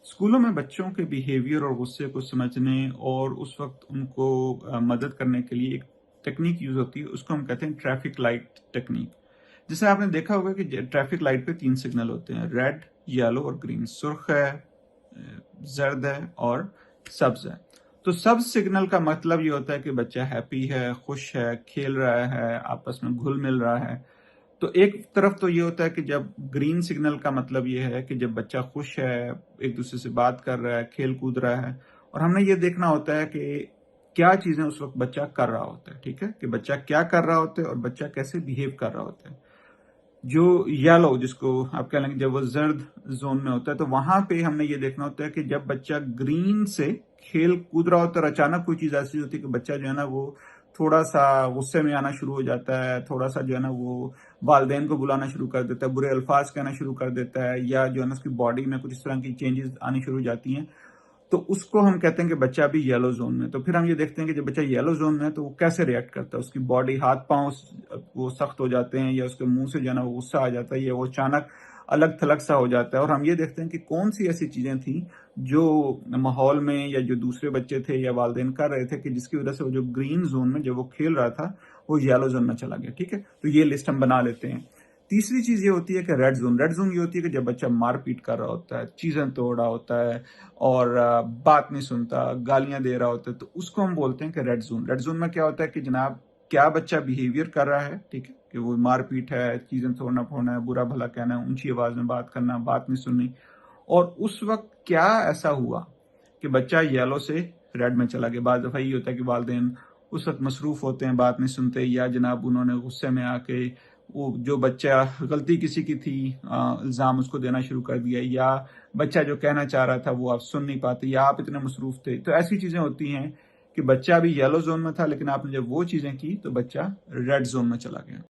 स्कूलों में बच्चों के बिहेवियर और गुस्से को समझने और उस वक्त उनको मदद करने के लिए एक टेक्निक यूज होती है, उसको हम कहते हैं ट्रैफिक लाइट टेक्निक। जैसे आपने देखा होगा कि ट्रैफिक लाइट पे 3 सिग्नल होते हैं, रेड, येलो और ग्रीन। सुर्ख है, जर्द है और सब्ज है। तो सब्ज सिग्नल का मतलब ये होता है कि बच्चा हैप्पी है, खुश है, खेल रहा है, आपस में घुल मिल रहा है। तो एक तरफ तो ये होता है कि जब ग्रीन सिग्नल का मतलब ये है कि जब बच्चा खुश है, एक दूसरे से बात कर रहा है, खेल कूद रहा है, और हमने ये देखना होता है कि क्या चीजें उस वक्त बच्चा कर रहा होता है। ठीक है, कि बच्चा क्या कर रहा होता है और बच्चा कैसे बिहेव कर रहा होता है। जो येलो, जिसको आप कह लेंगे, जब वो जर्द जोन में होता है, तो वहां पे हमने ये देखना होता है कि जब बच्चा ग्रीन से खेल कूद रहा होता है और अचानक कोई चीज ऐसी होती है कि बच्चा जो है ना वो थोड़ा सा गुस्से में आना शुरू हो जाता है, थोड़ा सा जो है ना वो वालदेन को बुलाना शुरू कर देता है, बुरे अल्फाज कहना शुरू कर देता है, या जो है ना उसकी बॉडी में कुछ इस तरह की चेंजेस आनी शुरू हो जाती हैं, तो उसको हम कहते हैं कि बच्चा अभी येलो जोन में। तो फिर हम ये देखते हैं कि जब बच्चा येलो जोन में है तो वो कैसे रिएक्ट करता है। उसकी बॉडी, हाथ पांव वो सख्त हो जाते हैं, या उसके मुंह से जो है ना वो गुस्सा आ जाता है, या वो अचानक अलग थलग सा हो जाता है। और हम ये देखते हैं कि कौन सी ऐसी चीजें थी जो माहौल में या जो दूसरे बच्चे थे या वालदेन कर रहे थे कि जिसकी वजह से वो जो ग्रीन जोन में जब वो खेल रहा था वो येलो जोन में चला गया। ठीक है, तो ये लिस्ट हम बना लेते हैं। तीसरी चीज ये होती है कि रेड जोन। रेड जोन ये होती है कि जब बच्चा मारपीट कर रहा होता है, चीजें तोड़ रहा होता है और बात नहीं सुनता, गालियां दे रहा होता है, तो उसको हम बोलते हैं कि रेड जोन। रेड जोन में क्या होता है कि जनाब क्या बच्चा बिहेवियर कर रहा है, ठीक है, कि वो मारपीट है, चीजें तोड़ना फोड़ना है, बुरा भला कहना है, ऊंची आवाज में बात करना, बात नहीं सुननी। और उस वक्त क्या ऐसा हुआ कि बच्चा येलो से रेड में चला गया। बाद दफा ये होता है कि वालदेन उस वक्त मसरूफ होते हैं, बात नहीं सुनते, या जनाब उन्होंने गुस्से में आके वो जो बच्चा गलती किसी की थी, इल्जाम उसको देना शुरू कर दिया, या बच्चा जो कहना चाह रहा था वो आप सुन नहीं पाते, या आप इतने मसरूफ थे। तो ऐसी चीजें होती हैं कि बच्चा अभी येलो जोन में था, लेकिन आपने जब वो चीजें की तो बच्चा रेड जोन में चला गया।